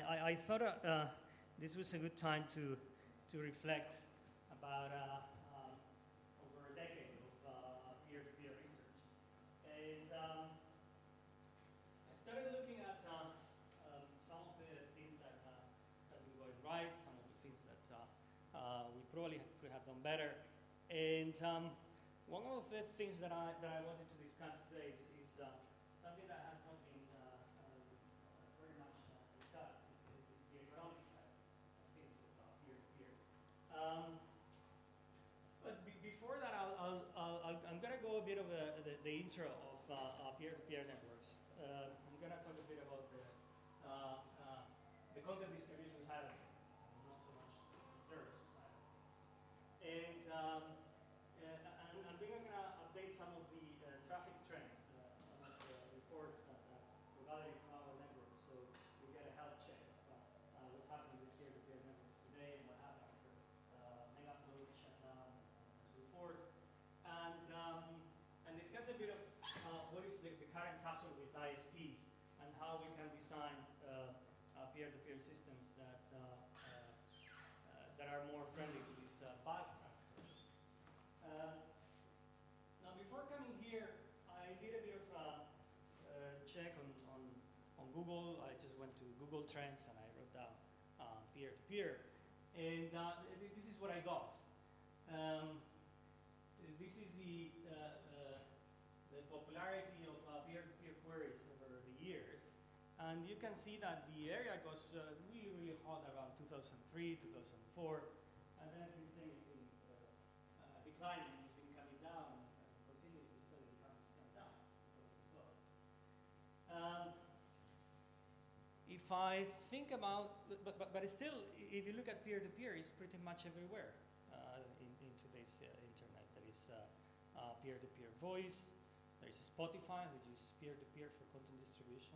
I thought this was a good time to reflect about over a decade of peer-to-peer research. And I started looking at some of the things that we got right, some of the things that we probably could have done better. And one of the things that I wanted to discuss today is something that has not been very much discussed. Is the economic side of things about peer-to-peer. But before that, I'm going to go a bit of the intro of peer-to-peer networks. I'm going to talk a bit about the content distribution side of things, not so much the service side of things. And I'm going to update some of the traffic trends, some of the reports that we're gathering from our network, so we get a health check of what's happening with peer-to-peer networks today and what happened after mega upload shutdown and so forth. And discuss a bit of what is the current tussle with ISPs and how we can design peer-to-peer systems that that are more friendly to this bulk transfer. Now, before coming here, I did a bit of a check on Google. I just went to Google Trends and I wrote down peer-to-peer, and this is what I got. This is the popularity of peer-to-peer queries over the years. And you can see that the area goes really, really hot around 2003, 2004. And then since then it's been declining, it's been coming down, and continuously steadily comes down because of the flow. If I think about, but still, if you look at peer-to-peer, it's pretty much everywhere in today's internet. There is peer-to-peer voice. There is Spotify, which is peer-to-peer for content distribution.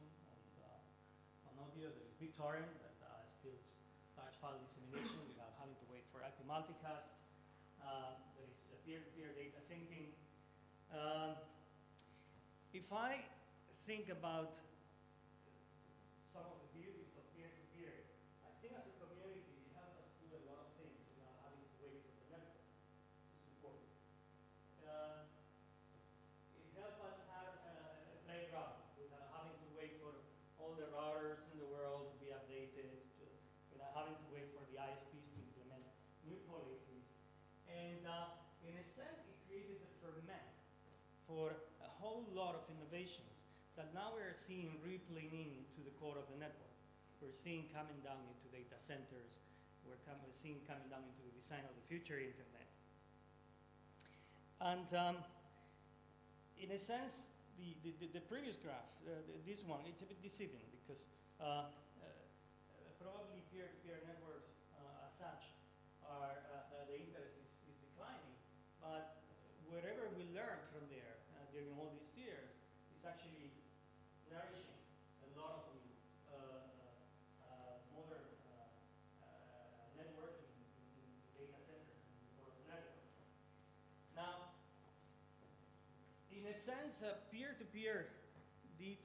On audio, there is BitTorrent that builds large file dissemination without having to wait for IP multicast. There is peer-to-peer data syncing. If I think about some of the beauties of peer-to-peer, I think as a community, it helps us do a lot of things without having to wait for the network to support it. It helps us have a playground without having to wait for all the routers in the world to be updated, without having to wait for the ISPs to implement new policies. And in a sense, it created the ferment for a whole lot of innovations that now we're seeing rippling into the core of the network. We're seeing coming down into data centers. We're seeing coming down into the design of the future internet. And in a sense, the previous graph, this one, it's a bit deceiving because probably peer-to-peer networks as such are, the interest is declining, but whatever we learn from there during all these years is actually nourishing a lot of the modern networking in data centers and the core of the network. Now, in a sense, peer-to-peer did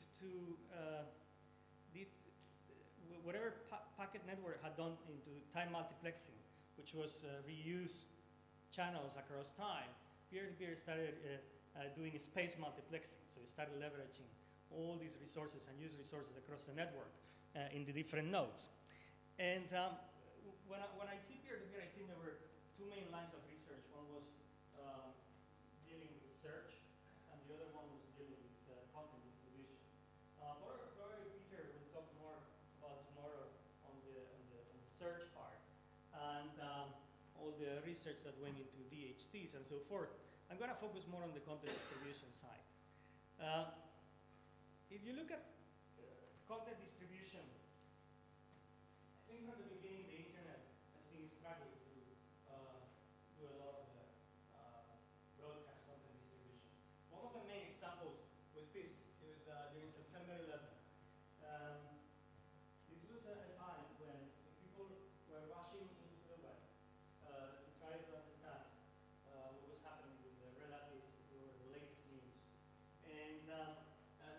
whatever packet network had done into time multiplexing, which was reuse channels across time. Peer-to-peer started doing space multiplexing, so it started leveraging all these resources and use resources across the network in the different nodes. And when I see peer-to-peer, I think there were two main lines of research. One was dealing with search, and the other one was dealing with content distribution. Probably Peter will talk more about tomorrow on the search part and all the research that went into DHTs and so forth. I'm going to focus more on the content distribution side. If you look at content distribution, I think from the beginning the internet has been struggling to do a lot of the broadcast content distribution. One of the main examples was this. It was during September 11. This was a time when people were rushing into the web to try to understand what was happening with the relatives or the latest news. And the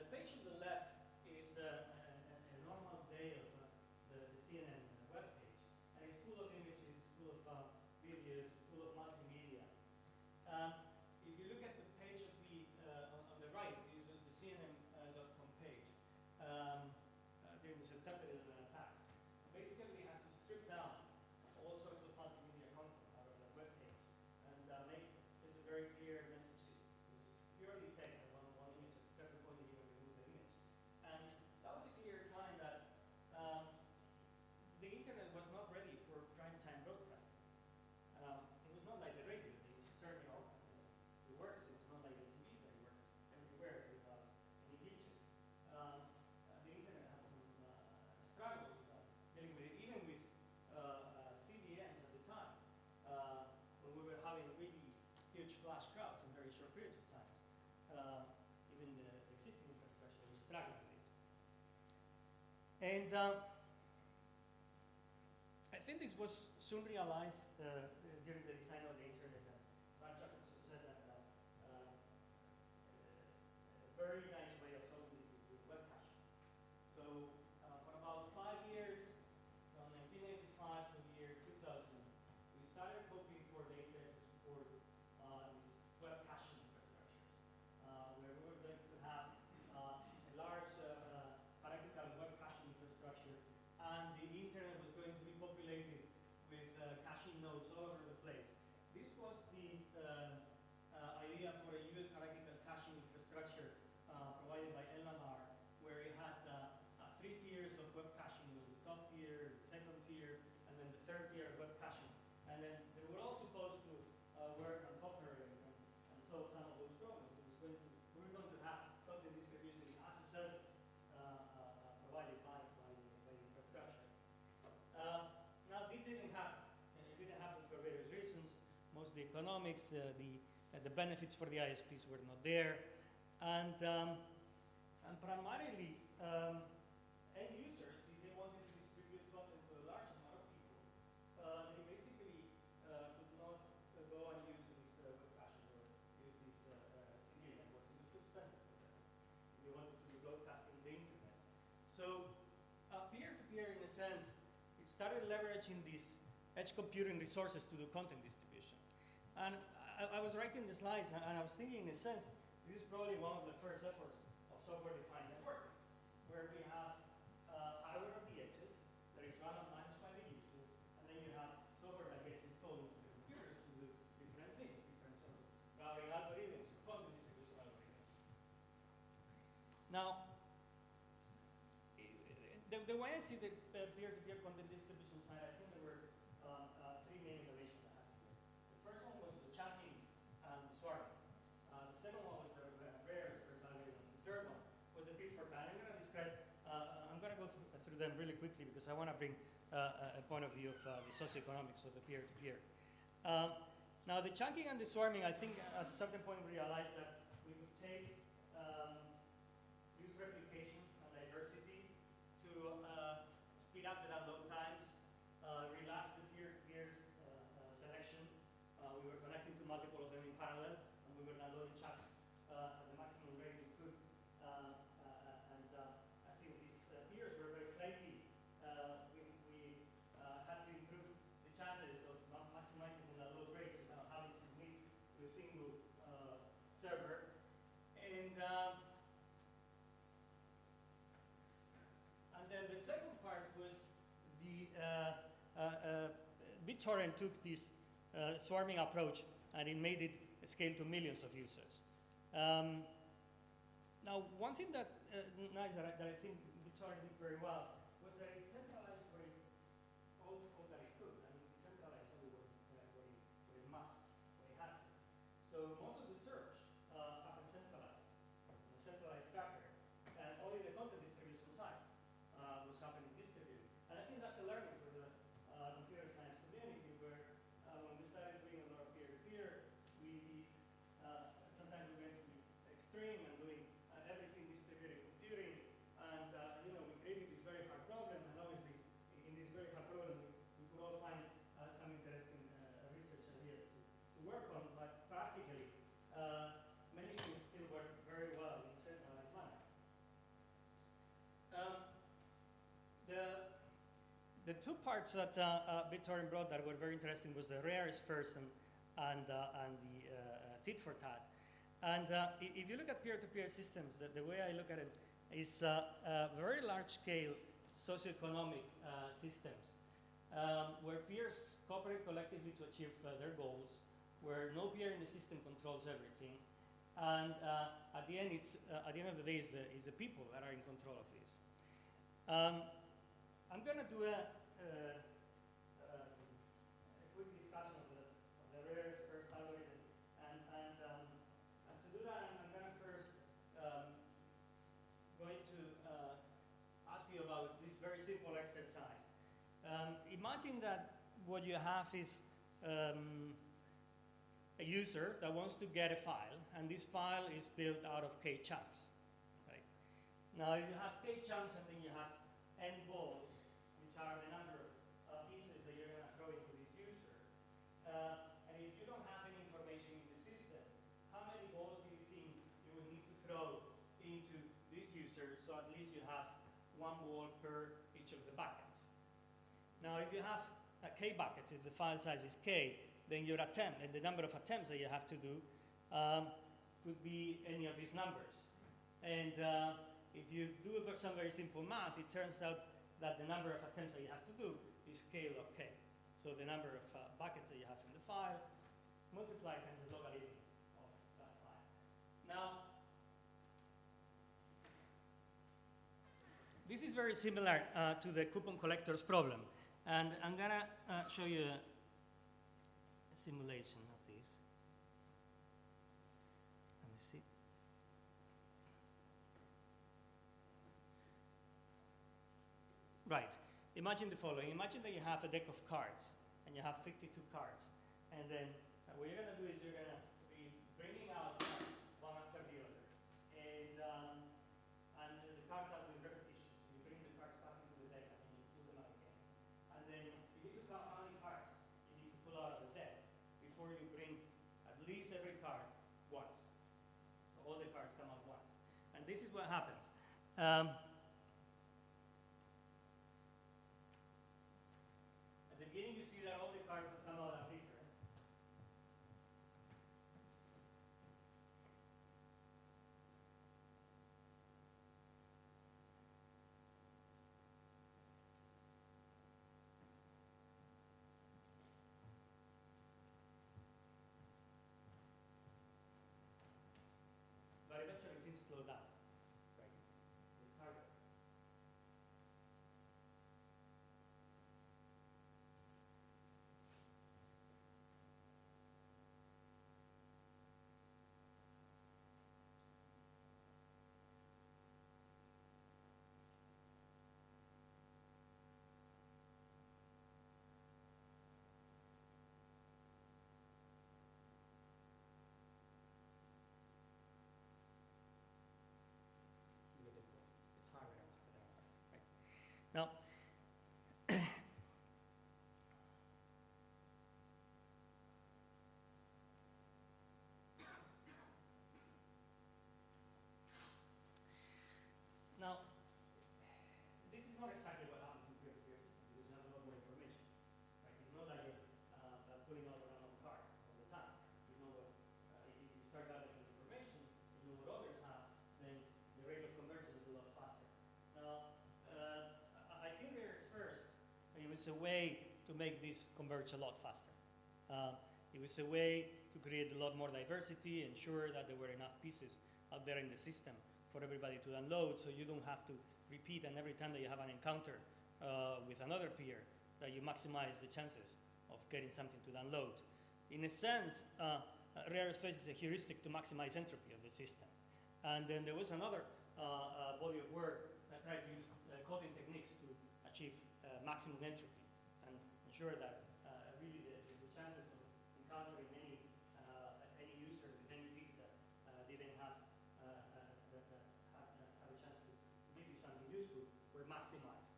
page on the left is a normal day of the interpreted as an attack. Basically, they had to strip down all sorts of multimedia content out of the web page and make this a very clear messages. It was purely text and one image. At a certain point, they even remove the image. And that was a clear sign that the internet was not ready for prime time broadcasting. It was not like the radio. They just turn it on and it works. It was not like the TV that worked everywhere without any glitches. The internet had some struggles dealing with it, even with CDNs at the time, when we were having really huge flash crowds in very short periods of time. Even the existing infrastructure was struggling with it. And I think this was soon realized during the design of the internet. Frank Jacobson said that a very nice way of solving this is with web caching. So for about 5 years, from 1985 to the year 2000, we started hoping for the internet to support these web caching infrastructures, where we were going to have a large hierarchical web caching infrastructure, and the internet was going to be populated with caching nodes all over the place. This was the idea for a US hierarchical caching infrastructure provided by LNR, where it had 3 tiers of web caching. It was the top tier, the second tier, and then the third tier of web caching. And then they were all supposed to work on buffer and solve some of those problems. We were going to have content distribution as a service provided by the infrastructure. Now, this didn't happen. And it didn't happen for various reasons. Most of the economics, the benefits for the ISPs were not there. And primarily, end users, if they wanted to distribute content to a large amount of people, they basically could not go and use this web caching or use these CDN networks. It was too expensive for them if they wanted to be broadcasting the internet. So peer-to-peer, in a sense, it started leveraging these edge computing resources to do content distribution. And I was writing the slides, and I was thinking, in a sense, this is probably one of the first efforts of software-defined networking, where we have hardware at the edges that is run and managed by the users, and then you have software that gets installed into the computers to do different things, different sort of routing algorithms, content distribution algorithms. Now, the way I see the peer-to-peer content distribution side, I think there were 3 main innovations that happened here. The first one was the chunking and the swarming. The second one was the rare search algorithm. The third one was the tit for tat. I'm going to describe. I'm going to go through them really quickly because I want to bring a point of view of the socioeconomics of the peer-to-peer. Now, the chunking and the swarming, I think at a certain point we realized that we could take use replication and diversity to speed up the download times, relax the peer-to-peer selection. We were connecting to multiple of them in parallel, and we were downloading chunks at the maximum rate we could. Since these peers were very flaky, we had to improve the chances of maximizing the download rates without having to commit to a single server. And then the second part was the BitTorrent took this swarming approach and it made it scale to millions of users. Now, one thing that nice that I think BitTorrent did very well was that it centralized all that it could. I mean, it centralized only where it must, where it had to. So most of the search happened centralized, on a centralized tracker, and only the content distribution side was happening distributed. And I think that's a learning for the computer science community, where when we started doing a lot of peer-to-peer, we did, sometimes we went to the extreme and doing everything distributed computing, and we created this very hard problem, and obviously in this very hard problem we could all find some interesting research ideas to work on, but practically many things still work very well in centralized manner. The 2 parts that BitTorrent brought that were very interesting was the rarest first and the tit for tat. And if you look at peer-to-peer systems, the way I look at it is very large scale socioeconomic systems, where peers cooperate collectively to achieve their goals, where no peer in the system controls everything, and at the end of the day, is the people that are in control of this. I'm going to do a quick discussion of the rarest first algorithm, and to do that, I'm going to first ask you about this very simple exercise. Imagine that what you have is a user that wants to get a file, and this file is built out of k chunks. Right? Now, if you have k chunks and then you have n balls, which are the number of pieces that you're going to throw into this user, and if you don't have any information in the system, how many balls do you think you would need to throw into this user so at least you have one ball per each of the buckets? Now, if you have k buckets, if the file size is k, then your attempt, and the number of attempts that you have to do could be any of these numbers. And if you do, for some very simple math, it turns out that the number of attempts that you have to do is k log k. So the number of buckets that you have in the file multiplied times the logarithm of that file. Now, this is very similar to the coupon collectors problem. And I'm going to show you a simulation of this. Let me see. Right. Imagine the following. Imagine that you have a deck of cards, and you have 52 cards. And then what you're going to do is you're going to be bringing out one after the other. And the cards are with repetition. You bring the cards back into the deck, and then you pull them out again. And then you need to count how many cards you need to pull out of the deck before you bring at least every card once. All the cards come out once. And this is what happens. At the beginning, you see that all the cards that come out are different. But eventually things slow down. Right? It's harder. It's harder and harder and harder. Right? Now, now, this is not exactly what happens in peer-to-peer systems because you have a lot more information. Right? It's not like you're putting out a random card all the time. You know what, if you start gathering information, you know what others have, then the rate of conversion is a lot faster. Now, I think there's first, it was a way to make this converge a lot faster. It was a way to create a lot more diversity, ensure that there were enough pieces out there in the system for everybody to download, so you don't have to repeat, and every time that you have an encounter with another peer, that you maximize the chances of getting something to download. In a sense, rare space is a heuristic to maximize entropy of the system. And then there was another body of work that tried to use coding techniques to achieve maximum entropy and ensure that really the chances of encountering any user with any piece that didn't have a chance to give you something useful were maximized.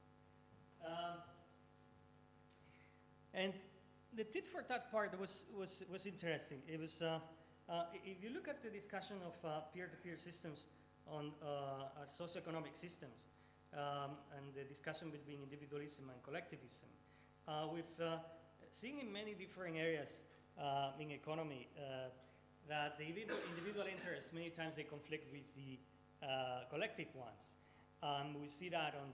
And the tit for tat part was interesting. It was if you look at the discussion of peer-to-peer systems on socioeconomic systems and the discussion between individualism and collectivism, we've seen in many different areas in economy that the individual interests, many times they conflict with the collective ones. We see that on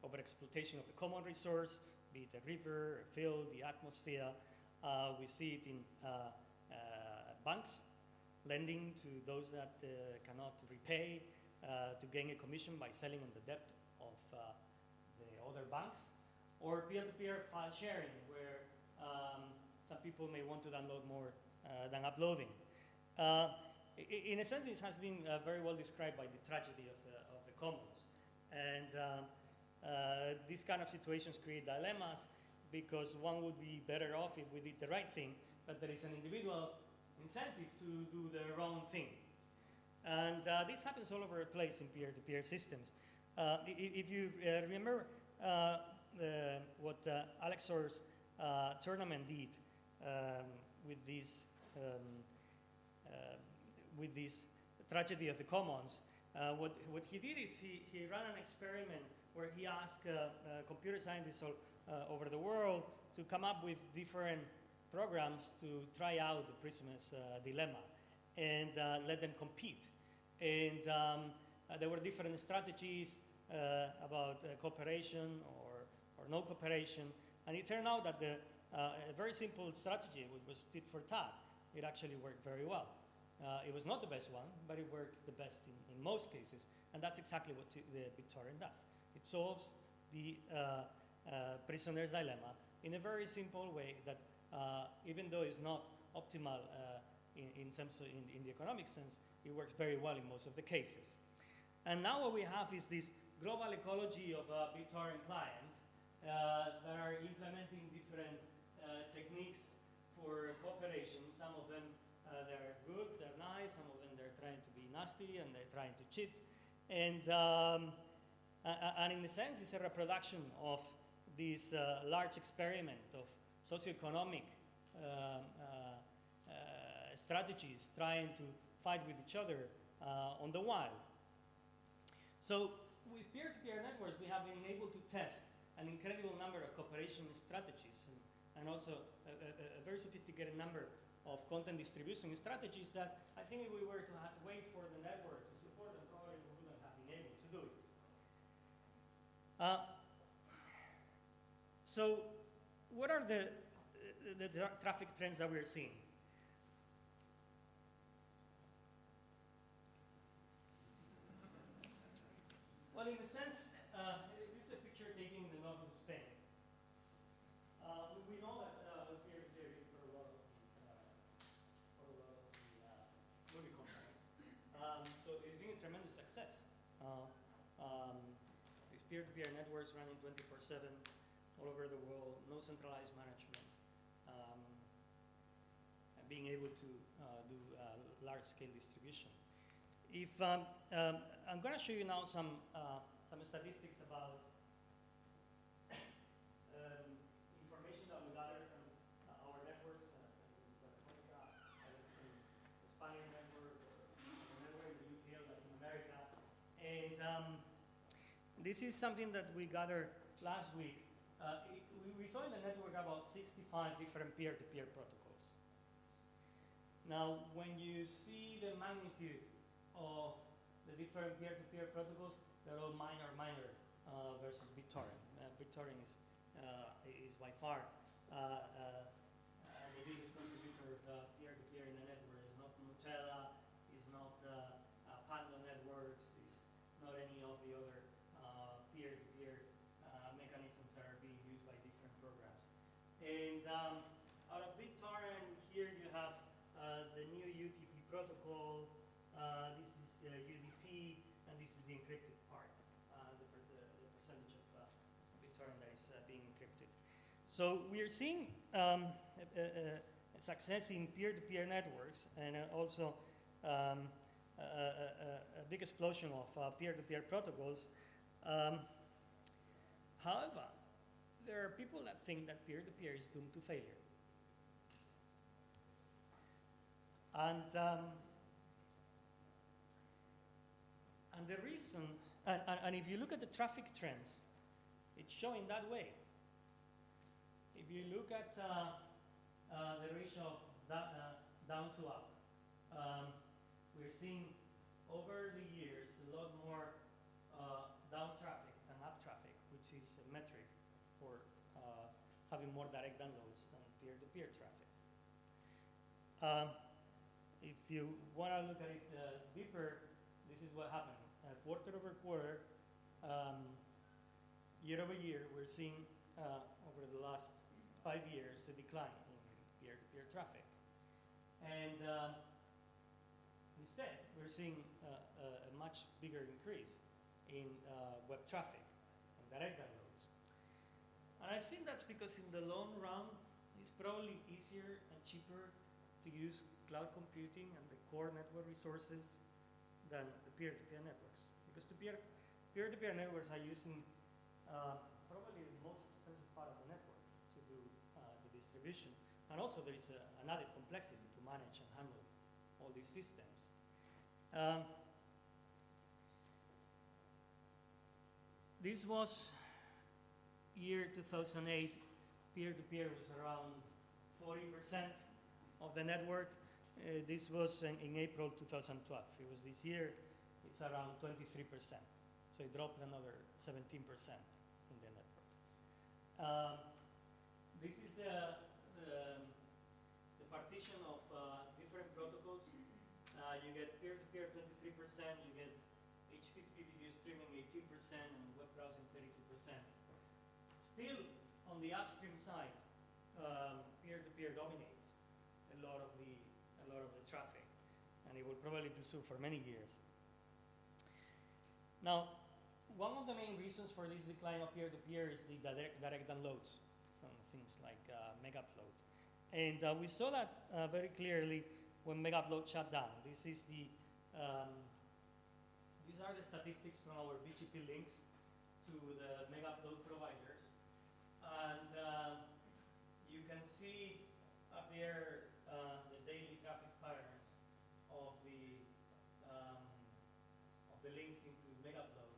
overexploitation of the common resource, be it a river, a field, the atmosphere. We see it in banks, lending to those that cannot repay, to gain a commission by selling on the debt of the other banks, or peer-to-peer file sharing, where some people may want to download more than uploading. In a sense, this has been very well described by the tragedy of the commons. And these kind of situations create dilemmas, because one would be better off if we did the right thing, but there is an individual incentive to do the wrong thing. And this happens all over the place in peer-to-peer systems. If you remember what Alexor's tournament did with this tragedy of the commons, what he did is he ran an experiment where he asked computer scientists all over the world to come up with different programs to try out the prisoner's dilemma and let them compete. And there were different strategies about cooperation or no cooperation. And it turned out that a very simple strategy was tit for tat. It actually worked very well. It was not the best one, but it worked the best in most cases. And that's exactly what BitTorrent does. It solves the prisoner's dilemma in a very simple way that even though it's not optimal in terms of in the economic sense, it works very well in most of the cases. And now what we have is this global ecology of BitTorrent clients that are implementing different techniques for cooperation. Some of them they're good, they're nice. Some of them they're trying to be nasty and they're trying to cheat. And in a sense, it's a reproduction of this large experiment of socioeconomic strategies trying to fight with each other on the wild. So with peer-to-peer networks, we have been able to test an incredible number of cooperation strategies and also a very sophisticated number of content distribution strategies that I think if we were to wait for the network to support them, probably we wouldn't have been able to do it. So what are the traffic trends that we're seeing? Well, in a sense, this is a picture taken in the north of Spain. We know that peer-to-peer for a lot of the movie companies. So it's been a tremendous success. These peer-to-peer networks running 24/7 all over the world, no centralized management, and being able to do large-scale distribution. If I'm going to show you now some statistics about information that we gather from our networks, Telefónica, the Spanish network, or the network in the UK or Latin America. And this is something that we gathered last week. We saw in the network about 65 different peer-to-peer protocols. Now, when you see the magnitude of the different peer-to-peer protocols, they're all minor versus BitTorrent. BitTorrent is by far the biggest contributor of peer-to-peer in the network. It's not Nutella, it's not Pablo networks, it's not any of the other peer-to-peer mechanisms that are being used by different programs. And out of BitTorrent, here you have the new UTP protocol. This is UDP, and this is the encrypted part, the percentage of BitTorrent that is being encrypted. So we are seeing a success in peer-to-peer networks, and also a big explosion of peer-to-peer protocols. However, there are people that think that peer-to-peer is doomed to failure. And the reason, and if you look at the traffic trends, it's showing that way. If you look at the ratio of down to up, we're seeing over the years a lot more down traffic than up traffic, which is metric for having more direct downloads than peer-to-peer traffic. If you want to look at it deeper, this is what happened. Quarter over quarter, year over year, we're seeing over the last 5 years a decline in peer-to-peer traffic. And instead, we're seeing a much bigger increase in web traffic and direct downloads. And I think that's because in the long run, it's probably easier and cheaper to use cloud computing and the core network resources than the peer-to-peer networks. Because the peer-to-peer networks are using probably the most expensive part of the network to do the distribution. And also there is an added complexity to manage and handle all these systems. This was year 2008. Peer-to-peer was around 40% of the network. This was in April 2012. It was this year, it's around 23%. So it dropped another 17% in the network. This is the partition of different protocols. You get peer-to-peer 23%, you get HTTP video streaming 18%, and web browsing 32%. Still, on the upstream side, peer-to-peer dominates a lot of the traffic, and it will probably do so for many years. Now, one of the main reasons for this decline of peer-to-peer is the direct downloads from things like Megapload. And we saw that very clearly when Megapload shut down. These are the statistics from our BGP links to the Megapload providers. And you can see up there the daily traffic patterns of the links into Megapload.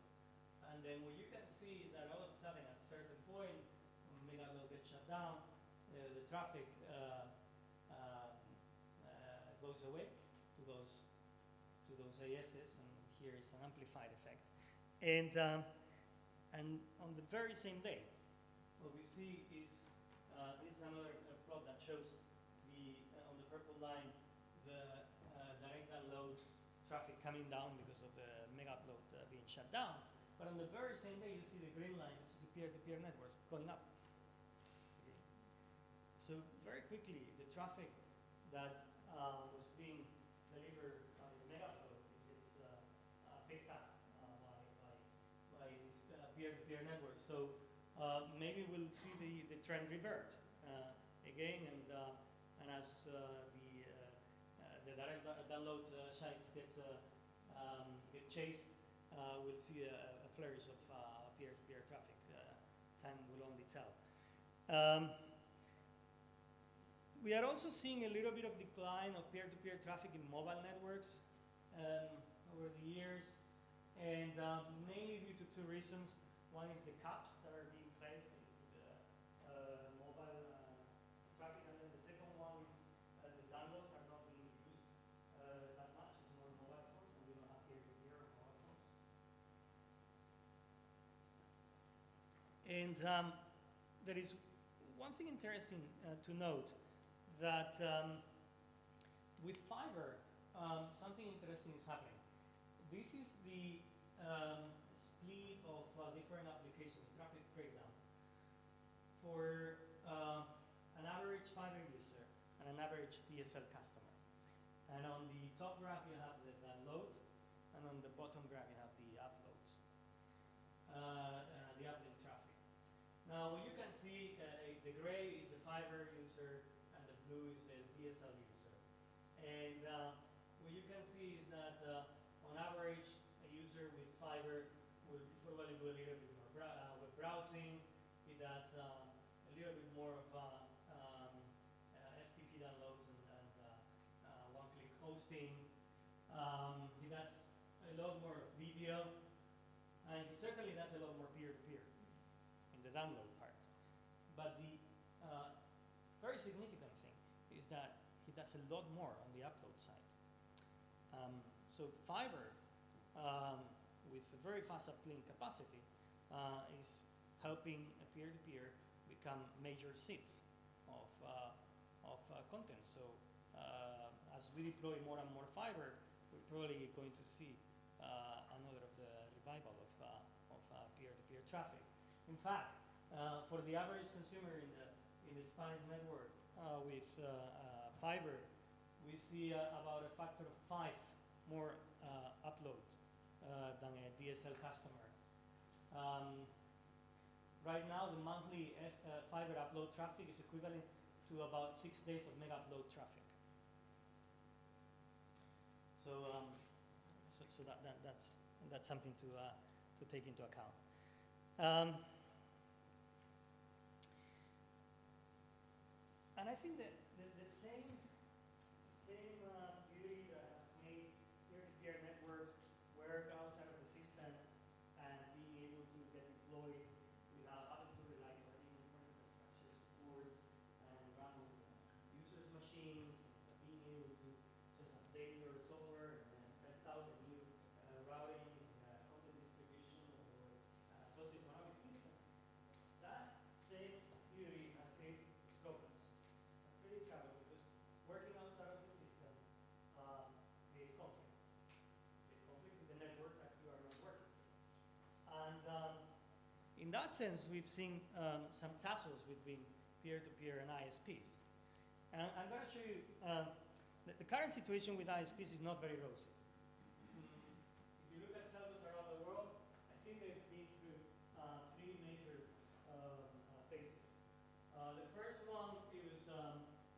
And then what you can see is that all of a sudden, at a certain point, when Megapload gets shut down, the traffic goes away to those ASs, and here is an amplified effect. And on the very same day, what we see is this is another plot that shows on the purple line the direct download traffic coming down because of the Megapload being shut down. But on the very same day, you see the green line, which is the peer-to-peer networks, going up. Okay. So very quickly, the traffic that was being delivered on the Megapload gets picked up by this peer-to-peer network. So maybe we'll see the trend revert again, and as the direct download sites get chased, we'll see a flourish of peer-to-peer traffic. Time will only tell. We are also seeing a little bit of decline of peer-to-peer traffic in mobile networks over the years, and mainly due to two reasons. One is the caps that are being placed into the mobile traffic, and then the second one is the downloads are not being used that much. It's more mobile phones, and we don't have peer-to-peer on mobile phones. And there is one thing interesting to note, that with fiber, something interesting is happening. This is the split of different applications, traffic breakdown, for an average fiber user and an average DSL customer. And on the top graph, you have the download, and on the bottom graph, you have the uploads, the uplink traffic. Now, what you can see, the gray is the fiber user, and the blue is the DSL user. And what you can see is that on average, a user with fiber will probably do a little bit more web browsing. He does a little bit more of FTP downloads and one-click hosting. He does a lot more video, and he certainly does a lot more peer-to-peer in the download part. But the very significant thing is that he does a lot more on the upload side. So fiber, with a very fast uplink capacity, is helping peer-to-peer become major seeds of content. So as we deploy more and more fiber, we're probably going to see another of the revival of peer-to-peer traffic. In fact, for the average consumer in the Spanish network with fiber, we see about a factor of 5 more upload than a DSL customer. Right now, the monthly fiber upload traffic is equivalent to about 6 days of mega upload traffic. So, that's something to take into account. And I think that the same beauty that has made peer-to-peer networks work outside of the system and being able to get deployed without having to rely on any infrastructure support and run on users' machines, being able to just update your software and test out a new routing, content distribution, or socioeconomic system. That same beauty has created problems. It's pretty trouble because working outside of the system creates conflicts. Creates conflict with the network that you are not working with. And in that sense, we've seen some tussles between peer-to-peer and ISPs. And I'm going to show you that the current situation with ISPs is not very rosy. If you look at telcos around the world, I think they've been through 3 major phases. The first one, it was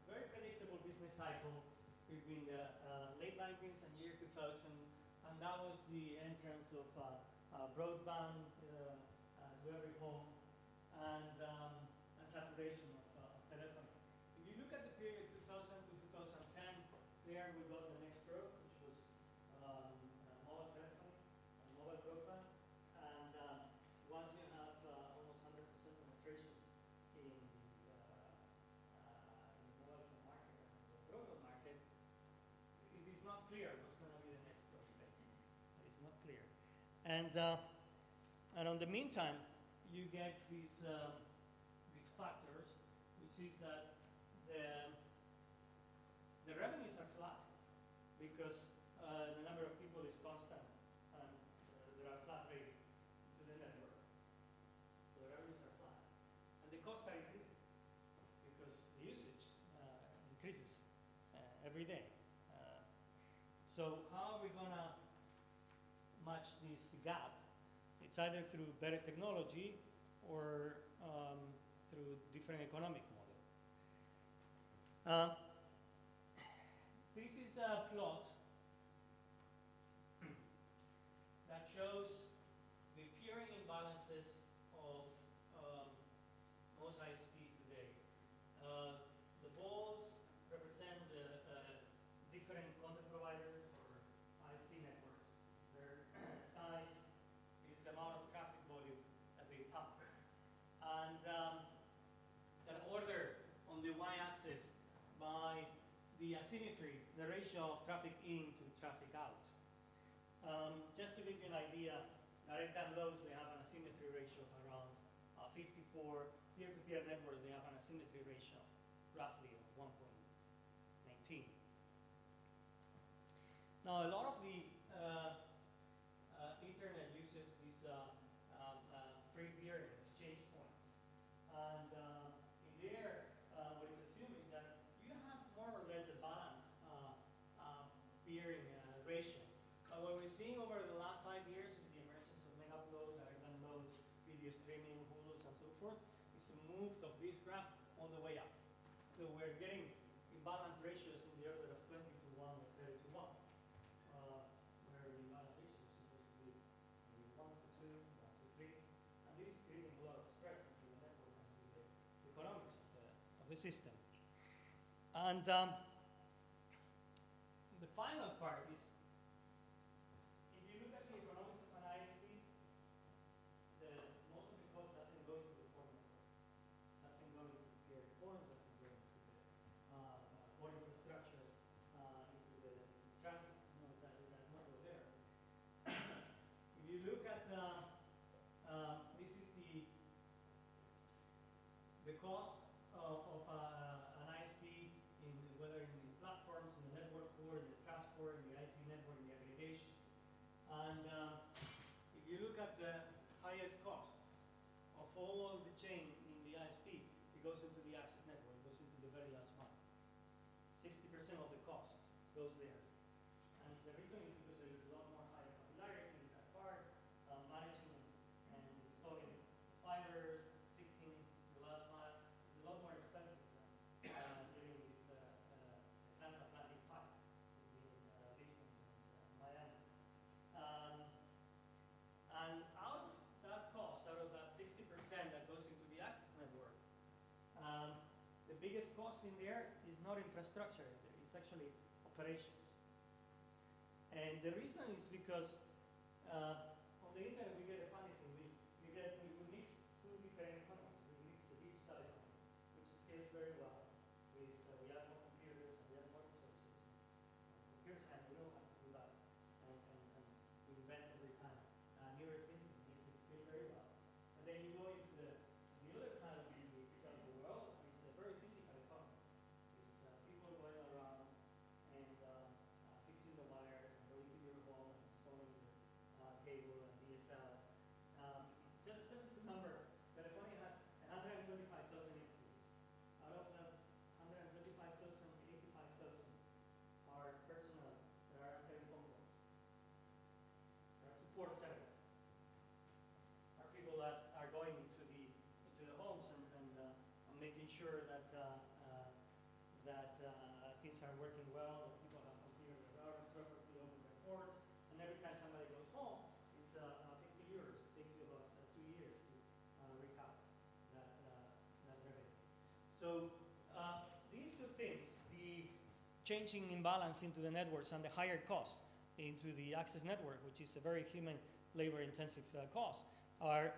very predictable business cycle between the late 90s and year 2000, and that was the entrance of broadband to every home and saturation of telephony. If you look at the period 2000 to 2010, there we got the next growth, which was mobile telephony and mobile broadband. And once you have almost 100% penetration in the mobile phone market and the broadband market, it is not clear what's going to be the next growth phase. It is not clear. And on the meantime, you get these factors, which is that the revenues are flat because the number of people is constant and there are flat rates to the network. So the revenues are flat. And the costs are increasing because the usage increases every day. So how are we going to match this gap? It's either through better technology or through different economic model. This is a plot that shows the peering imbalances of most ISP today. The balls represent the different content providers or ISP networks. Their size is the amount of traffic volume that they pump. And an order on the y-axis by the asymmetry, the ratio of traffic in to traffic out. Just to give you an idea, direct and lows, they have an asymmetry ratio of around 54. Peer-to-peer networks, they have an asymmetry ratio roughly of 1.19. Now, a lot of the internet uses these free peering exchange points. And in there, what is assumed is that you have more or less a balanced peering ratio. But what we're seeing over the last 5 years with the emergence of mega uploads, direct downloads, video streaming, Hulus, and so forth, is a move of this graph all the way up. So we're getting imbalanced ratios in the order of 20 to 1 or 30 to 1. Where the imbalanced ratio is supposed to be 1 to 2, 1 to 3. And this is creating a lot of stress into the network and into the economics of the system. And the final part is, if you look at the economics of an ISP, most of the cost doesn't go to the core network, doesn't go into the peer points, doesn't go into the core infrastructure, into the transit. No, that's not go there. If you look at this is the the cost of an ISP, whether in the platforms, in the network core, in the transport, in the IP network, in the aggregation. And if you look at the highest cost of all the chain in the ISP, it goes into the access network, it goes into the very last mile. 60% of the cost goes there. And the reason is because there is a lot more higher capillarity in that part, managing and installing fibers, fixing the last mile is a lot more expensive than dealing with the transatlantic pipe between Lisbon and Miami. And out of that cost, out of that 60% that goes into the access network, the biggest cost in there is not infrastructure, it's actually operations. And the reason is because on the internet we get a funny thing. We mix two different economies. We mix the digital economy, which scales very well. We have more computers and we have more resources. Computer science, we don't have to do that. And we invent every time newer things and makes it scale very well. And then you go into the other side of the world, and it's a very physical economy. It's people going around and fixing the wires and going to your home and installing the cable and DSL. Just as a number, Telefónica has 125,000 employees. Out of that 125,000, 85,000 are personnel that are answering phone calls. They are support service. Are people that are going into the homes and making sure that things are working well, that people have configured their routers properly, open their ports, and every time somebody goes home, it's 50 euros. It takes you about 2 years to recover that revenue. So these two things, the changing imbalance into the networks and the higher cost into the access network, which is a very human labor-intensive cost, are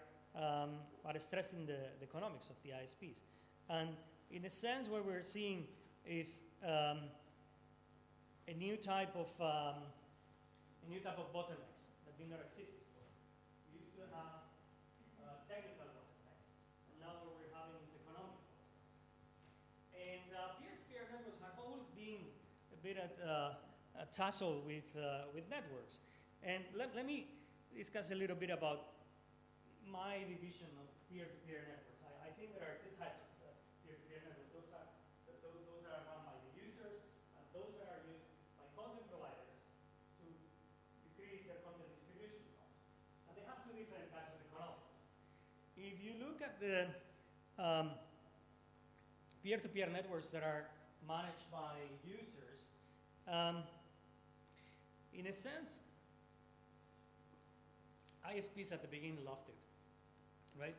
stressing the economics of the ISPs. And in a sense, what we're seeing is a new type of bottlenecks that did not exist before. We used to have technical bottlenecks, and now what we're having is economic bottlenecks. And peer-to-peer networks have always been a bit at a tussle with networks. And let me discuss a little bit about my division of peer-to-peer networks. I think there are two types of peer-to-peer networks. Those are run by the users, and those that are used by content providers to decrease their content distribution costs. And they have two different types of economics. If you look at the peer-to-peer networks that are managed by users, in a sense, ISPs at the beginning loved it, right?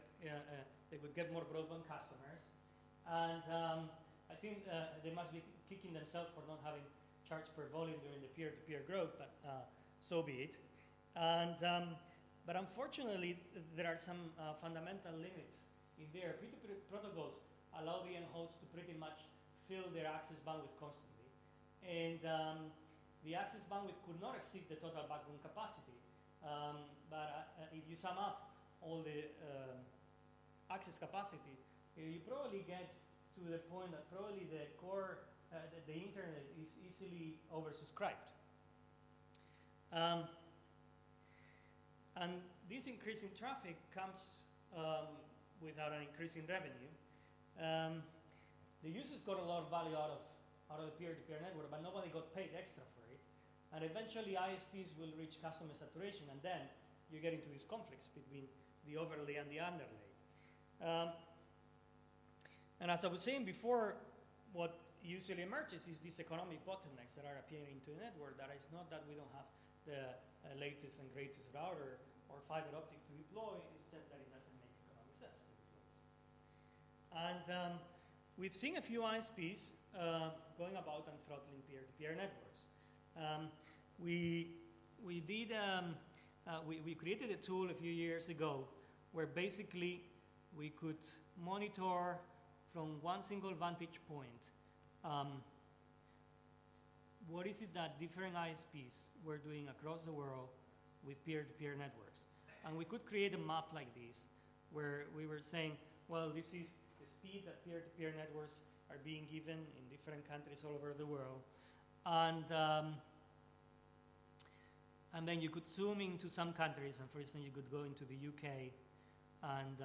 They would get more broadband customers, and I think they must be kicking themselves for not having charged per volume during the peer-to-peer growth, but so be it. And but unfortunately, there are some fundamental limits in there. P2P protocols allow the end hosts to pretty much fill their access bandwidth constantly, and the access bandwidth could not exceed the total backbone capacity. But if you sum up all the access capacity, you probably get to the point that probably the core, the internet is easily oversubscribed. And this increase in traffic comes without an increase in revenue. The users got a lot of value out of the peer-to-peer network, but nobody got paid extra for it. And eventually ISPs will reach customer saturation, and then you get into these conflicts between the overlay and the underlay. And as I was saying before, what usually emerges is these economic bottlenecks that are appearing to the network. That is not that we don't have the latest and greatest router or fiber optic to deploy, it's just that it doesn't make economic sense to deploy. And we've seen a few ISPs going about and throttling peer-to-peer networks. We created a tool a few years ago where basically we could monitor from one single vantage point what is it that different ISPs were doing across the world with peer-to-peer networks. And we could create a map like this where we were saying, well, this is the speed that peer-to-peer networks are being given in different countries all over the world. And then you could zoom into some countries, and for instance, you could go into the UK and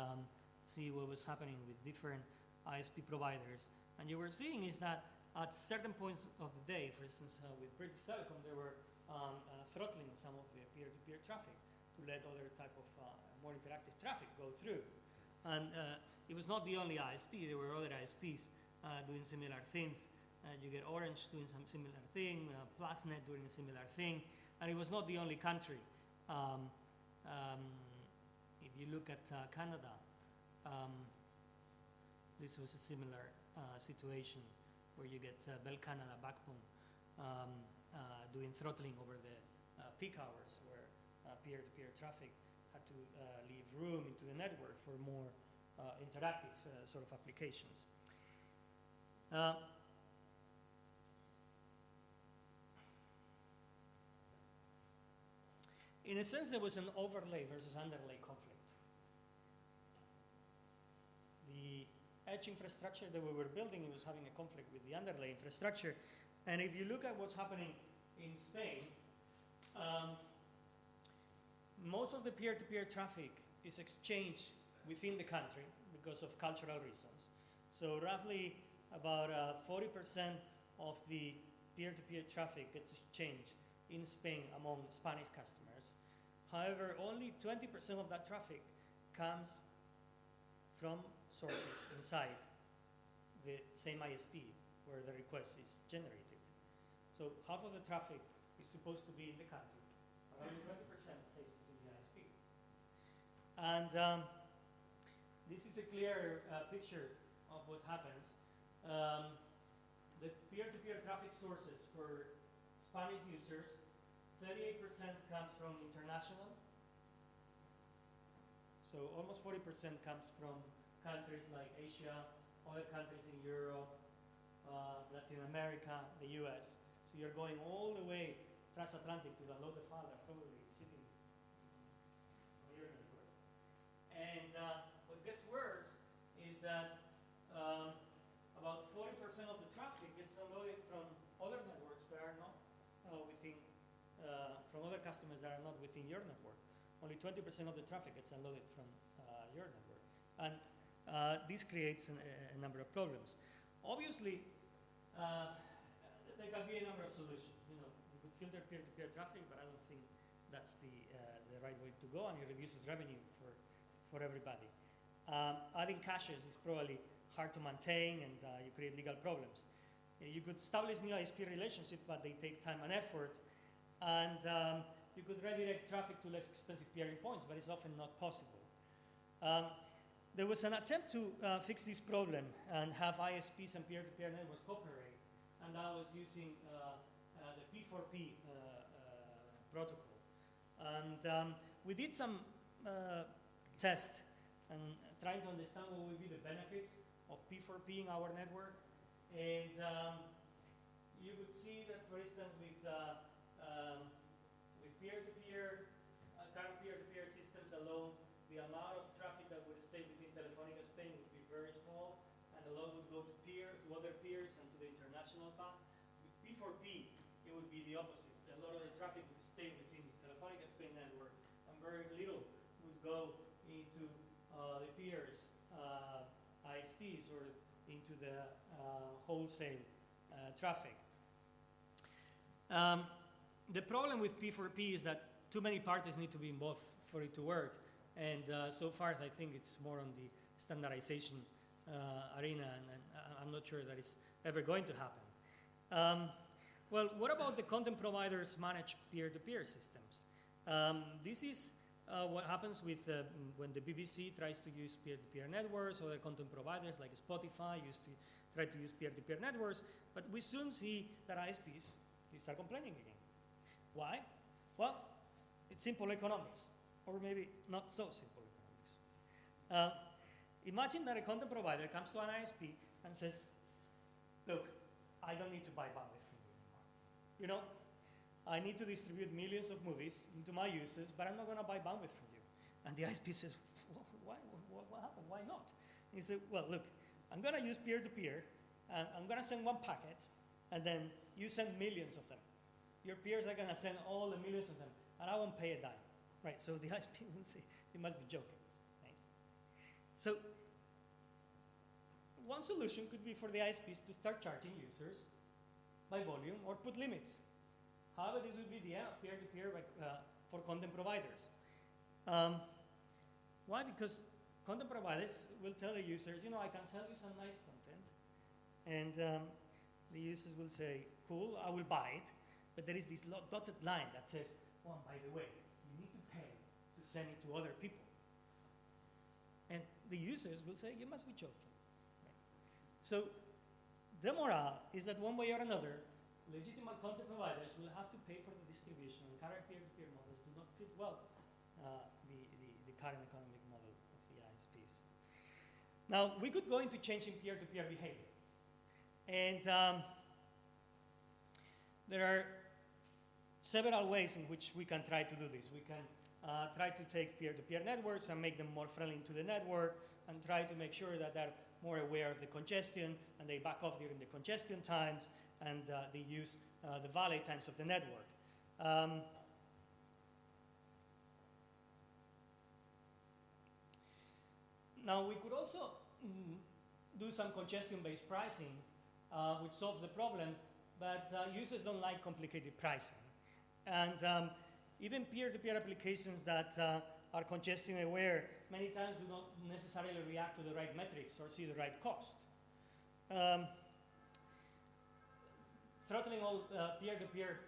see what was happening with different ISP providers. And you were seeing is that at certain points of the day, for instance, with British Telecom, they were throttling some of the peer-to-peer traffic to let other type of more interactive traffic go through. And it was not the only ISP, there were other ISPs doing similar things. You get Orange doing some similar thing, PlusNet doing a similar thing, and it was not the only country. If you look at Canada, this was a similar situation where you get Bell Canada backbone doing throttling over the peak hours where peer-to-peer traffic had to leave room into the network for more interactive sort of applications. In a sense, there was an overlay versus underlay conflict. The edge infrastructure that we were building was having a conflict with the underlay infrastructure. And if you look at what's happening in Spain, most of the peer-to-peer traffic is exchanged within the country because of cultural reasons. So roughly about 40% of the peer-to-peer traffic gets exchanged in Spain among Spanish customers. However, only 20% of that traffic comes from sources inside the same ISP where the request is generated. So half of the traffic is supposed to be in the country, but only 20% stays within the ISP. And this is a clear picture of what happens. The peer-to-peer traffic sources for Spanish users, 38% comes from international. So almost 40% comes from countries like Asia, other countries in Europe, Latin America, the US. So you're going all the way transatlantic to download the file that probably is sitting on your network. And what gets worse is that about 40% of the traffic gets downloaded from other networks that are not within, from other customers that are not within your network. Only 20% of the traffic gets downloaded from your network. And this creates a number of problems. Obviously, there can be a number of solutions. You know, you could filter peer-to-peer traffic, but I don't think that's the right way to go, and it reduces revenue for everybody. Adding caches is probably hard to maintain, and you create legal problems. You could establish new ISP relationships, but they take time and effort. And you could redirect traffic to less expensive peering points, but it's often not possible. There was an attempt to fix this problem and have ISPs and peer-to-peer networks cooperate, and that was using the P2P protocol. And we did some tests and trying to understand what would be the benefits of P2P in our network. And you would see that, for instance, with peer-to-peer, current peer-to-peer systems alone, the amount of traffic that would stay within Telefónica Spain would be very small, and a lot would go to other peers and to the international path. With P2P, it would be the opposite. A lot of the traffic would stay within the Telefónica Spain network, and very little would go into the peers, ISPs, or into the wholesale traffic. The problem with P2P is that too many parties need to be involved for it to work. And so far, I think it's more on the standardization arena, and I'm not sure that it's ever going to happen. Well, what about the content providers manage peer-to-peer systems? This is what happens with when the BBC tries to use peer-to-peer networks, or the content providers like Spotify used to try to use peer-to-peer networks, but we soon see that ISPs start complaining again. Why? Well, it's simple economics, or maybe not so simple economics. Imagine that a content provider comes to an ISP and says, look, I don't need to buy bandwidth from you anymore. You know, I need to distribute millions of movies into my users, but I'm not going to buy bandwidth from you. And the ISP says, what happened? Why not? And he said, well, look, I'm going to use peer-to-peer, and I'm going to send one packet, and then you send millions of them. Your peers are going to send all the millions of them, and I won't pay a dime. Right? So the ISP will say, you must be joking. Right? So one solution could be for the ISPs to start charging users by volume or put limits. However, this would be the peer-to-peer for content providers. Why? Because content providers will tell the users, you know, I can sell you some nice content. And the users will say, cool, I will buy it. But there is this dotted line that says, oh, and by the way, you need to pay to send it to other people. And the users will say, you must be joking. Right? So the morale is that one way or another, legitimate content providers will have to pay for the distribution, and current peer-to-peer models do not fit well the current economic model of the ISPs. Now, we could go into changing peer-to-peer behavior. And there are several ways in which we can try to do this. We can try to take peer-to-peer networks and make them more friendly to the network, and try to make sure that they're more aware of the congestion, and they back off during the congestion times, and they use the valet times of the network. Now, we could also do some congestion-based pricing, which solves the problem, but users don't like complicated pricing. And even peer-to-peer applications that are congestion aware many times do not necessarily react to the right metrics or see the right cost. Throttling all peer-to-peer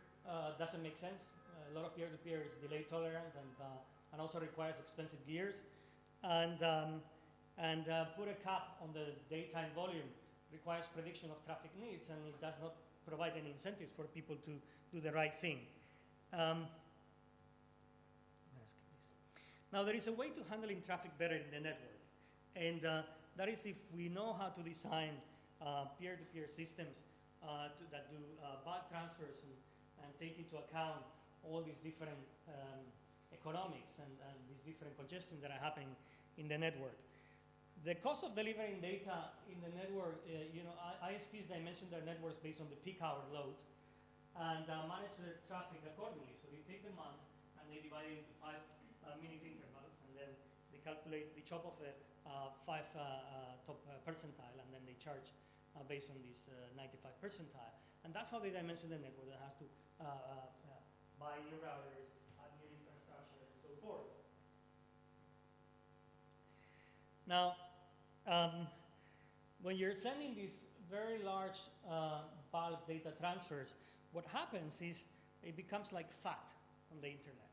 doesn't make sense. A lot of peer-to-peer is delay tolerant and also requires expensive gears. And put a cap on the daytime volume requires prediction of traffic needs, and it does not provide any incentives for people to do the right thing. Now, there is a way to handling traffic better in the network, and that is if we know how to design peer-to-peer systems that do bulk transfers and take into account all these different economics and these different congestions that are happening in the network. The cost of delivering data in the network, ISPs dimension their networks based on the peak hour load and manage their traffic accordingly. So they take the month and they divide it into 5-minute intervals, and then they calculate the chop of the 5 top percentile, and then they charge based on this 95 percentile. And that's how they dimension the network that has to buy new routers, add new infrastructure, and so forth. Now, when you're sending these very large bulk data transfers, what happens is it becomes like fat on the internet.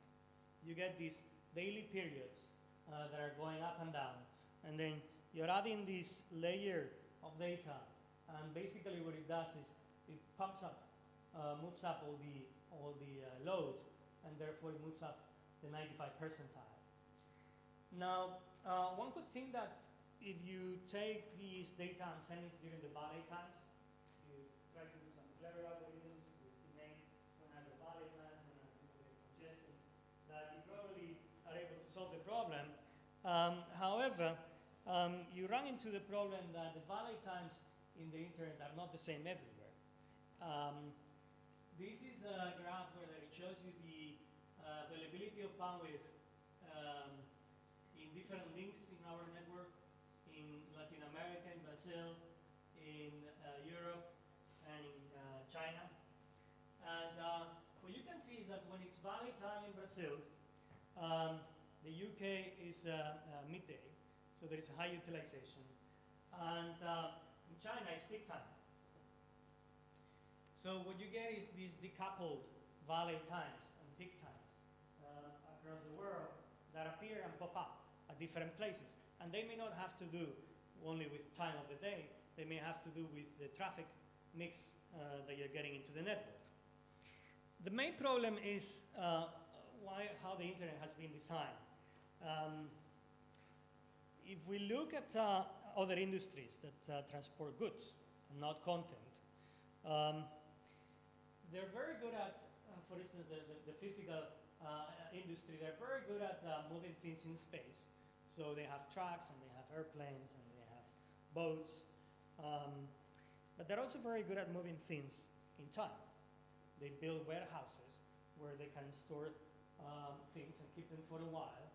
You get these daily periods that are going up and down, and then you're adding this layer of data, and basically what it does is it pumps up, moves up all the load, and therefore it moves up the 95 percentile. Now, one could think that if you take these data and send it during the valet times, you try to do some clever algorithms to estimate when are the valet times, when are the congestion, that you probably are able to solve the problem. However, you run into the problem that the valet times in the internet are not the same everywhere. This is a graph where it shows you the availability of bandwidth in different links in our network, in Latin America, in Brazil, in Europe, and in China. And what you can see is that when it's valley time in Brazil, the UK is midday, so there is high utilization. And in China, it's peak time. So what you get is these decoupled valley times and peak times across the world that appear and pop up at different places. And they may not have to do only with time of the day, they may have to do with the traffic mix that you're getting into the network. The main problem is how the internet has been designed. If we look at other industries that transport goods and not content, they're very good at, for instance, the physical industry, they're very good at moving things in space. So they have trucks, and they have airplanes, and they have boats, But they're also very good at moving things in time. They build warehouses where they can store things and keep them for a while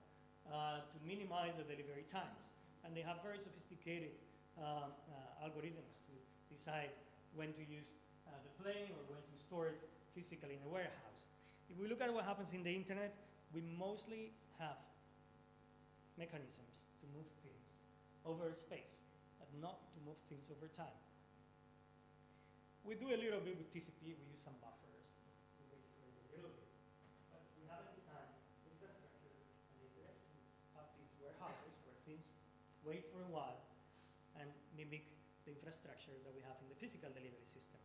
to minimize the delivery times. And they have very sophisticated algorithms to decide when to use the plane or when to store it physically in a warehouse. If we look at what happens in the internet, we mostly have mechanisms to move things over space, but not to move things over time. We do a little bit with TCP, we use some buffers, we wait for it a little bit, but we haven't designed infrastructure and the internet to have these warehouses where things wait for a while and mimic the infrastructure that we have in the physical delivery system.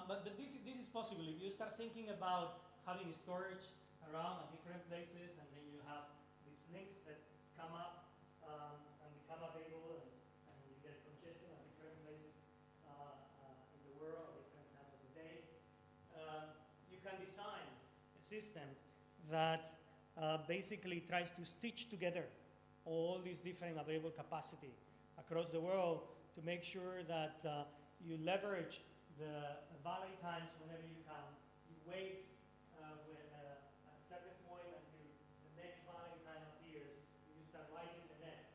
But this is possible if you start thinking about having storage around at different places, and then you have these links that come up and become available, and you get congestion at different places in the world, at different times of the day. You can design a system that basically tries to stitch together all these different available capacity across the world to make sure that you leverage the valley times whenever you can. You wait at a certain point until the next valley time appears. You start writing the net,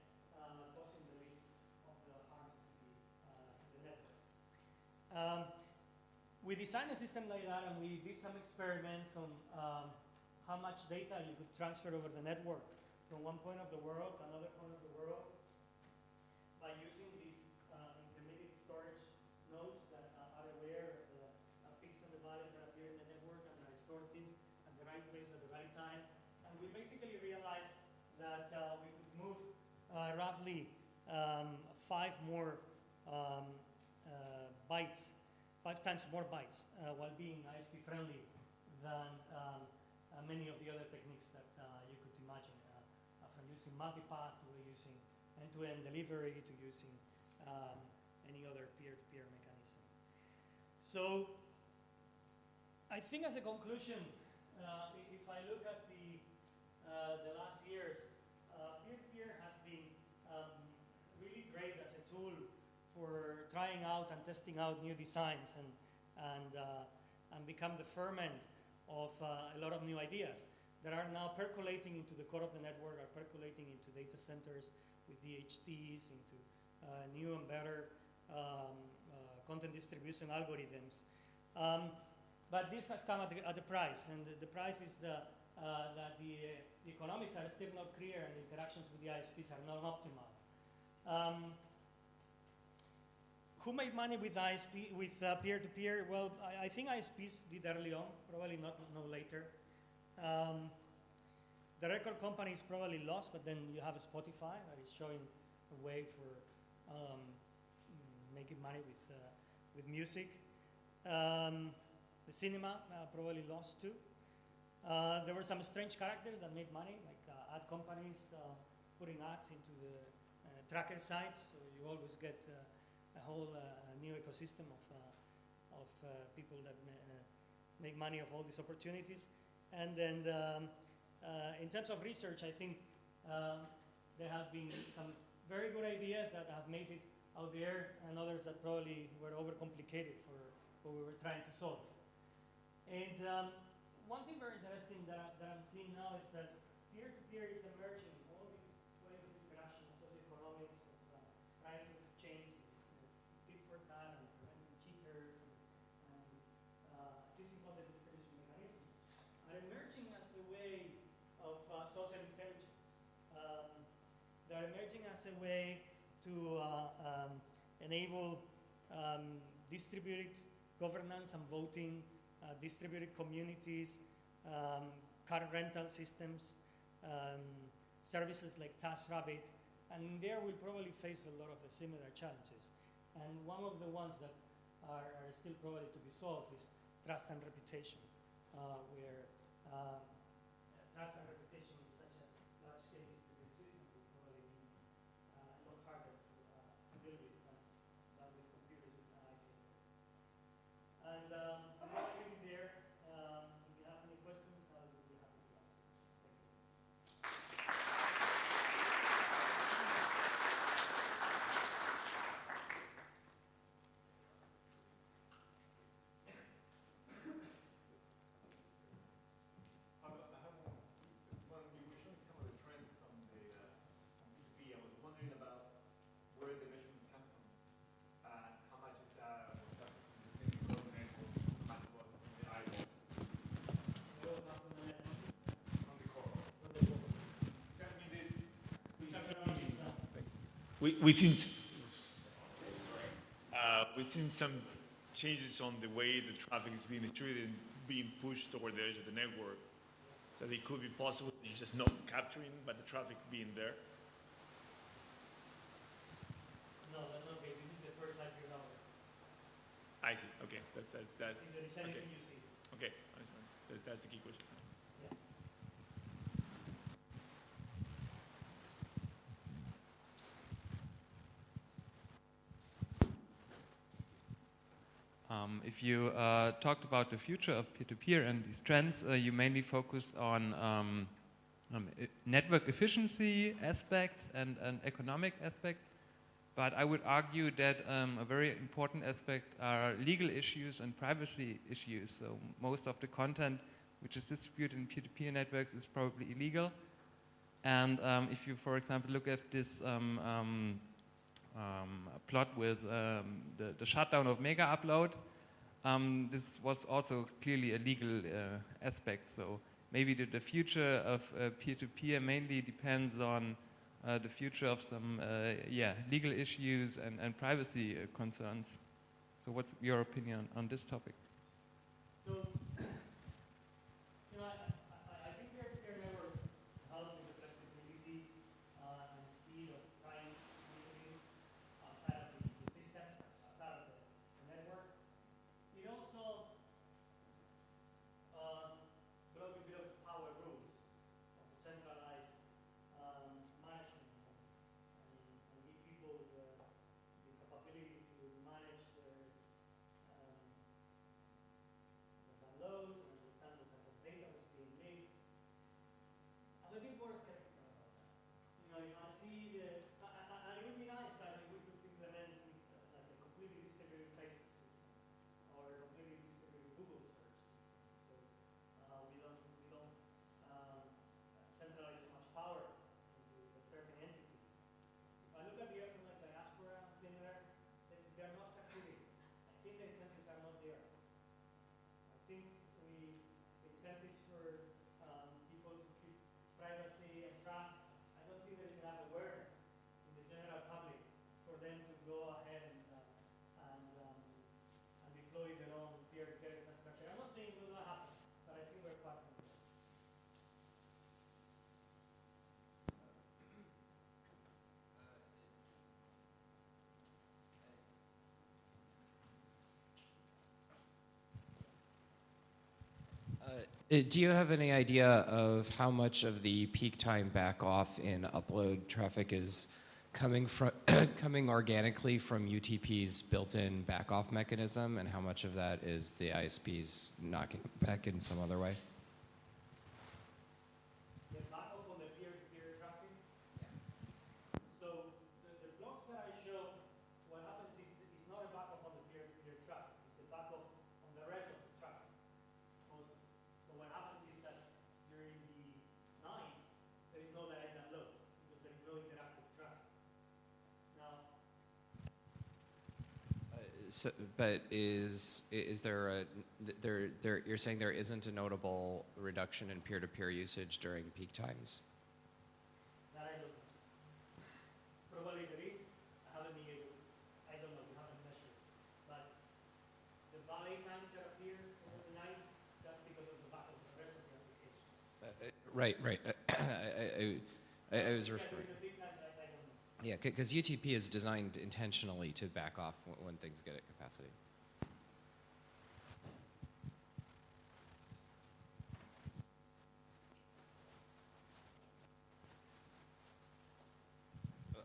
causing the least of the harms to the network. We designed a system like that, and we did some experiments on how much data you could transfer over the network from one point of the world to another point of the world by using these intermediate storage nodes that are aware of the peaks and the valleys that appear in the network and that store things at the right place at the right time. And we basically realized that we could move roughly 5 times more bytes while being ISP friendly than many of the other techniques that you could imagine, from using multipath to using end-to-end delivery to using any other peer-to-peer mechanism. So I think as a conclusion, if I look at the last years, peer-to-peer has been really great as a tool for trying out and testing out new designs and become the ferment of a lot of new ideas that are now percolating into the core of the network, are percolating into data centers with DHTs, into new and better content distribution algorithms. But this has come at a price, and the price is that the economics are still not clear and the interactions with the ISPs are not optimal. Who made money with ISP, with peer-to-peer? Well, I think ISPs did early on, probably no later. The record companies probably lost, but then you have Spotify that is showing a way for making money with music. The cinema probably lost too. There were some strange characters that made money, like ad companies putting ads into the tracker sites, so you always get a whole new ecosystem of people that make money of all these opportunities. And then in terms of research, I think there have been some very good ideas that have made it out there, and others that probably were overcomplicated for what we were trying to solve. And one thing very interesting that I'm seeing now is that peer-to-peer is emerging. All these ways of interaction, socioeconomics, of trying to exchange tit for tat and preventing cheaters and physical distribution mechanisms are emerging as a way of social intelligence. They're emerging as a way to enable distributed governance and voting, distributed communities, car rental systems, services like TaskRabbit, and there we'll probably face a lot of the similar challenges. And one of the ones that are still probably to be solved is trust and reputation, where trust and reputation in such a large-scale distributed system would probably be a lot harder to deal with than with computers with an IP address. And I'm going to leave it there. If you have any questions, I will be happy to answer. Thank you. we've seen some changes on the way the traffic is being distributed, being pushed toward the edge of the network. So it could be possible that you're just not capturing, but the traffic being there. No, that's okay. This is the first IP router. I see. Okay, that's Is there anything okay. you see? Okay, that's the key question. Yeah. If you talked about the future of peer-to-peer and these trends, you mainly focus on network efficiency aspects and economic aspects. But I would argue that a very important aspect are legal issues and privacy issues. So most of the content which is distributed in peer-to-peer networks is probably illegal. And if you, for example, look at this plot with the shutdown of Mega Upload, this was also clearly a legal aspect. So maybe the future of peer-to-peer mainly depends on the future of some legal issues and privacy concerns. So what's your opinion on this topic? So, I think peer-to-peer networks help with the flexibility and speed of trying meetings outside of the system, outside of the network. It also broke a bit of power rules of the centralized management and give people the capability to manage their downloads and understand what type of data was being leaked. I'm a bit more skeptical about that. I see and it would be nice that we could implement this, like a completely distributed Facebook system or a completely distributed Google search system. So we don't centralize so much power into certain entities. If I look at the effort like diaspora and similar, they're not succeeding. I think the incentives are not there. I think the incentives for people to keep privacy and trust, I don't think there's enough awareness in the general public for them to go ahead and deploy their own peer-to-peer infrastructure. I'm not saying it will not happen, but I think we're far from there. Do you have any idea of how much of the peak time back off in upload traffic is coming from coming organically from UTP's built-in back off mechanism, and how much of that is the ISPs knocking back in some other way? The back off on the peer-to-peer traffic? Yeah. So the blocks that I show, what happens is it's not a back off on the peer-to-peer traffic. It's a back off on the rest of the traffic, mostly. So what happens is that during the night, there is no direct downloads because there is no interactive traffic. Now, But is there you're saying there isn't a notable reduction in peer-to-peer usage during peak times? that I don't know. Probably there is. I haven't been able, I don't know, we haven't measured. But the valley times that appear over the night, that's because of the back of the rest of the application. Right. I was referring. Yeah, because UTP is designed intentionally to back off when things get at capacity.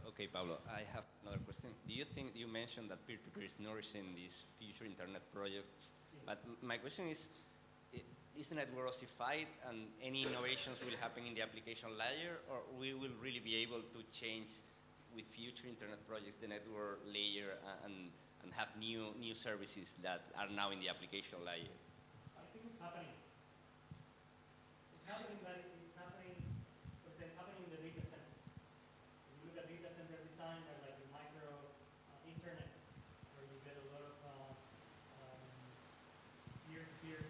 Okay, Pablo, I have another question. Do you think you mentioned that peer-to-peer is nourishing these future internet projects? Yes. But my question is the network ossified and any innovations will happen in the application layer, or we will really be able to change with future internet projects the network layer and have new services that are now in the application layer? I think it's happening. It's happening, but it's happening, for example, it's happening in the data center. If you look at data center design, they're like the micro internet, where you get a lot of peer-to-peer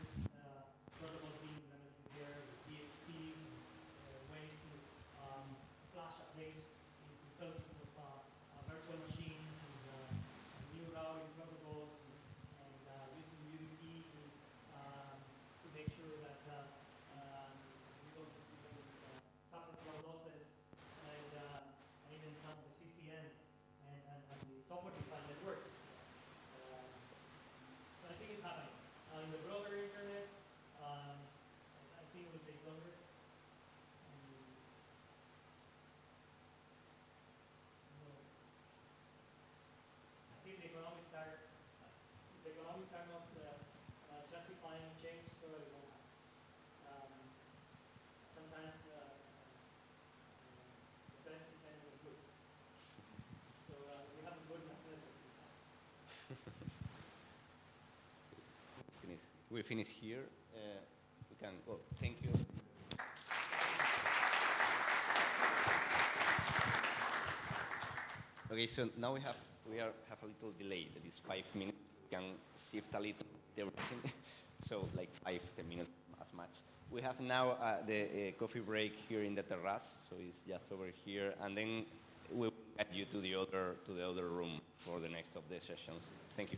protocols being implemented there, with PHPs, ways to flash updates into thousands of We finish here. We can go. Thank you. Okay, so now we have a little delay. That is 5 minutes. We can shift a little direction. So like 5-10 minutes as much. We have now the coffee break here in the terrace. So it's just over here, and then we will get you to the other room for the next of the sessions. Thank you.